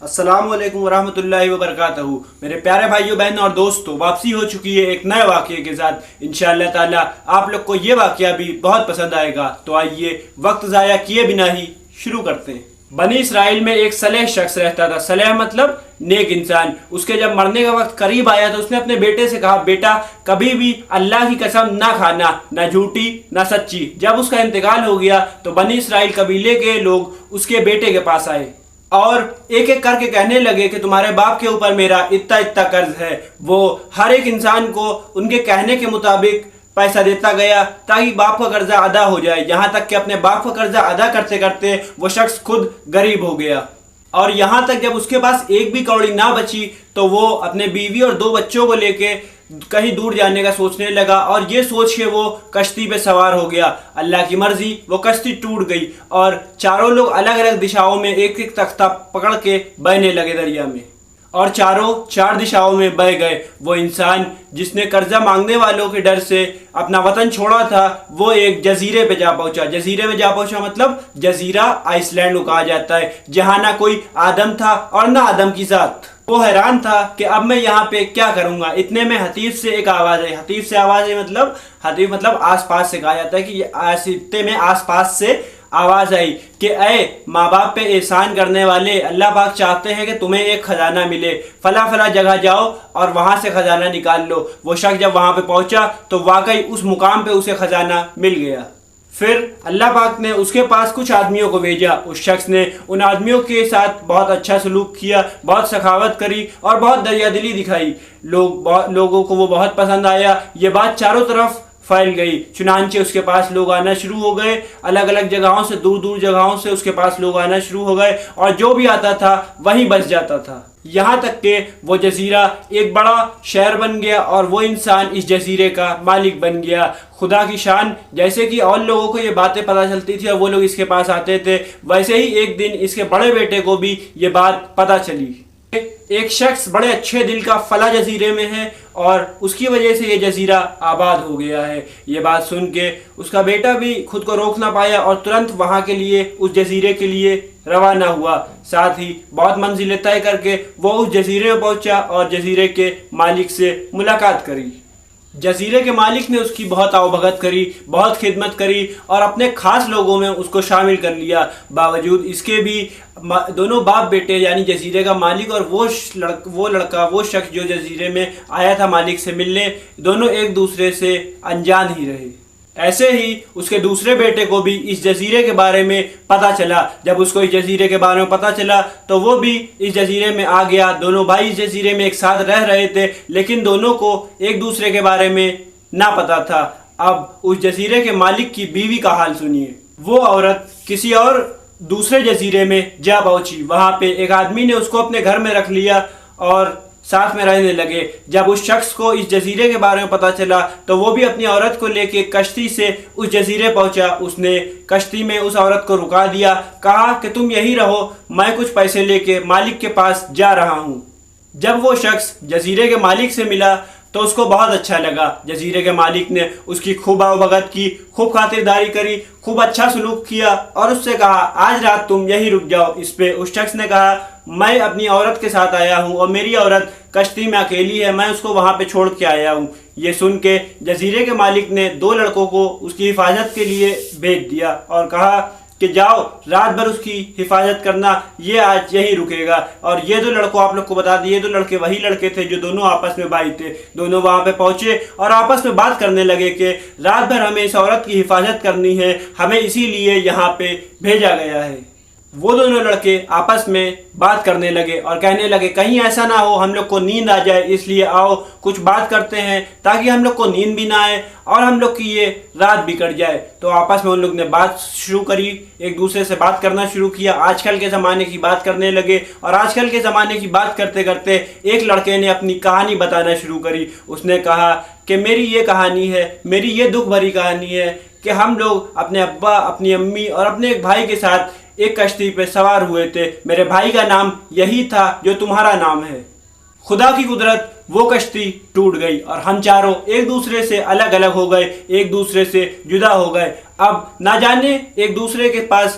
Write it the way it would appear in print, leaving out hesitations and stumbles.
السلام علیکم ورحمۃ اللہ وبرکاتہ۔ میرے پیارے بھائیوں بہنوں اور دوستوں، واپسی ہو چکی ہے ایک نئے واقعے کے ساتھ۔ انشاءاللہ تعالی آپ لوگ کو یہ واقعہ بھی بہت پسند آئے گا، تو آئیے وقت ضائع کیے بنا ہی شروع کرتے ہیں۔ بنی اسرائیل میں ایک صالح شخص رہتا تھا۔ صالح مطلب نیک انسان۔ اس کے جب مرنے کا وقت قریب آیا تو اس نے اپنے بیٹے سے کہا، بیٹا کبھی بھی اللہ کی قسم نہ کھانا، نہ جھوٹی نہ سچی۔ جب اس کا انتقال ہو گیا تو بنی اسرائیل قبیلے کے لوگ اس کے بیٹے کے پاس آئے اور ایک ایک کر کے کہنے لگے کہ تمہارے باپ کے اوپر میرا اتنا قرض ہے۔ وہ ہر ایک انسان کو ان کے کہنے کے مطابق پیسہ دیتا گیا تاکہ باپ کا قرضہ ادا ہو جائے، یہاں تک کہ اپنے باپ کا قرضہ ادا کرتے کرتے وہ شخص خود غریب ہو گیا، اور یہاں تک جب اس کے پاس ایک بھی کوڑی نہ بچی تو وہ اپنے بیوی اور 2 بچوں کو لے کے کہیں دور جانے کا سوچنے لگا، اور یہ سوچ کے وہ کشتی پہ سوار ہو گیا۔ اللہ کی مرضی وہ کشتی ٹوٹ گئی اور چاروں لوگ الگ الگ دشاؤں میں ایک ایک تختہ پکڑ کے بہنے لگے دریا میں، اور چاروں 4 دشاؤں میں بہ گئے۔ وہ انسان جس نے قرضہ مانگنے والوں کے ڈر سے اپنا وطن چھوڑا تھا وہ ایک جزیرے پہ جا پہنچا۔ جزیرے میں جا پہنچا مطلب جزیرہ آئس لینڈ کو کہا جاتا ہے، جہاں نہ کوئی آدم تھا اور نہ آدم کی ذات۔ وہ حیران تھا کہ اب میں یہاں پہ کیا کروں گا۔ اتنے میں حتیف سے ایک آواز آئی۔ حتیف سے آواز آئی مطلب حتیف مطلب آس پاس سے کہا جاتا ہے کہ اتنے میں آس پاس سے آواز آئی کہ اے ماں باپ پہ احسان کرنے والے، اللہ پاک چاہتے ہیں کہ تمہیں ایک خزانہ ملے، فلاں فلاں جگہ جاؤ اور وہاں سے خزانہ نکال لو۔ وہ شخص جب وہاں پہ پہنچا تو واقعی اس مقام پہ اسے خزانہ مل گیا۔ پھر اللہ پاک نے اس کے پاس کچھ آدمیوں کو بھیجا۔ اس شخص نے ان آدمیوں کے ساتھ بہت اچھا سلوک کیا، بہت سخاوت کری اور بہت دریا دلی دکھائی۔ لوگوں کو وہ بہت پسند آیا۔ یہ بات چاروں طرف پھیل گئی، چنانچہ اس کے پاس لوگ آنا شروع ہو گئے۔ الگ الگ جگہوں سے، دور دور جگہوں سے اس کے پاس لوگ آنا شروع ہو گئے، اور جو بھی آتا تھا وہیں بس جاتا تھا، یہاں تک کہ وہ جزیرہ ایک بڑا شہر بن گیا اور وہ انسان اس جزیرے کا مالک بن گیا۔ خدا کی شان، جیسے کہ اور لوگوں کو یہ باتیں پتہ چلتی تھی اور وہ لوگ اس کے پاس آتے تھے، ویسے ہی ایک دن اس کے بڑے بیٹے کو بھی یہ بات پتہ چلی۔ ایک شخص بڑے اچھے دل کا فلاں جزیرے میں ہے اور اس کی وجہ سے یہ جزیرہ آباد ہو گیا ہے۔ یہ بات سن کے اس کا بیٹا بھی خود کو روک نہ پایا اور ترنت وہاں کے لیے، اس جزیرے کے لیے روانہ ہوا۔ ساتھ ہی بہت منزلیں طے کر کے وہ اس جزیرے میں پہنچا اور جزیرے کے مالک سے ملاقات کری۔ جزیرے کے مالک نے اس کی بہت آؤبھگت کری، بہت خدمت کری اور اپنے خاص لوگوں میں اس کو شامل کر لیا۔ باوجود اس کے بھی دونوں باپ بیٹے یعنی جزیرے کا مالک اور وہ شخص جو جزیرے میں آیا تھا مالک سے ملنے، دونوں ایک دوسرے سے انجان ہی رہے۔ ایسے ہی اس کے دوسرے بیٹے کو بھی اس جزیرے کے بارے میں پتہ چلا۔ جب اس کو اس جزیرے کے بارے میں پتہ چلا تو وہ بھی اس جزیرے میں آ گیا۔ دونوں بھائی اس جزیرے میں ایک ساتھ رہ رہے تھے، لیکن دونوں کو ایک دوسرے کے بارے میں نہ پتہ تھا۔ اب اس جزیرے کے مالک کی بیوی کا حال سنیے۔ وہ عورت کسی اور دوسرے جزیرے میں جا پہنچی۔ وہاں پہ ایک آدمی نے اس کو اپنے گھر میں رکھ لیا اور ساتھ میں رہنے لگے۔ جب اس شخص کو اس جزیرے کے بارے میں پتہ چلا تو وہ بھی اپنی عورت کو لے کے کشتی سے اس جزیرے پہنچا۔ اس نے کشتی میں اس عورت کو رکا دیا، کہا کہ تم یہی رہو، میں کچھ پیسے لے کے مالک کے پاس جا رہا ہوں۔ جب وہ شخص جزیرے کے مالک سے ملا تو اس کو بہت اچھا لگا۔ جزیرے کے مالک نے اس کی خوب آؤبھگت کی، خوب خاطرداری کری، خوب اچھا سلوک کیا اور اس سے کہا آج رات تم یہی رک جاؤ۔ اس پہ اس شخص نے کہا میں اپنی عورت کے ساتھ آیا ہوں اور میری عورت کشتی میں اکیلی ہے، میں اس کو وہاں پہ چھوڑ کے آیا ہوں۔ یہ سن کے جزیرے کے مالک نے 2 لڑکوں کو اس کی حفاظت کے لیے بھیج دیا اور کہا کہ جاؤ رات بھر اس کی حفاظت کرنا، یہ آج یہی رکے گا۔ اور یہ 2 لڑکوں آپ لوگ کو بتا دیے، 2 لڑکے وہی لڑکے تھے جو دونوں آپس میں بھائی تھے۔ دونوں وہاں پہ پہنچے اور آپس میں بات کرنے لگے کہ رات بھر ہمیں اس عورت کی حفاظت کرنی ہے، ہمیں اسی لیے یہاں پہ بھیجا گیا ہے۔ وہ دونوں لڑکے آپس میں بات کرنے لگے اور کہنے لگے کہیں ایسا نہ ہو ہم لوگ کو نیند آ جائے، اس لیے آؤ کچھ بات کرتے ہیں تاکہ ہم لوگ کو نیند بھی نہ آئے اور ہم لوگ کی یہ رات بھی کٹ جائے۔ تو آپس میں ان لوگ نے بات شروع کری، ایک دوسرے سے بات کرنا شروع کیا، آج کل کے زمانے کی بات کرنے لگے، اور آج کل کے زمانے کی بات کرتے کرتے ایک لڑکے نے اپنی کہانی بتانا شروع کری۔ اس نے کہا کہ میری یہ کہانی ہے، میری یہ دکھ بھری کہانی ہے کہ ہم لوگ اپنے ابا، اپنی امی اور اپنے ایک بھائی کے ساتھ ایک کشتی پہ سوار ہوئے تھے۔ میرے بھائی کا نام یہی تھا جو تمہارا نام ہے۔ خدا کی قدرت وہ کشتی ٹوٹ گئی اور ہم چاروں ایک دوسرے سے الگ الگ ہو گئے، ایک دوسرے سے جدا ہو گئے۔ اب نہ جانے ایک دوسرے کے پاس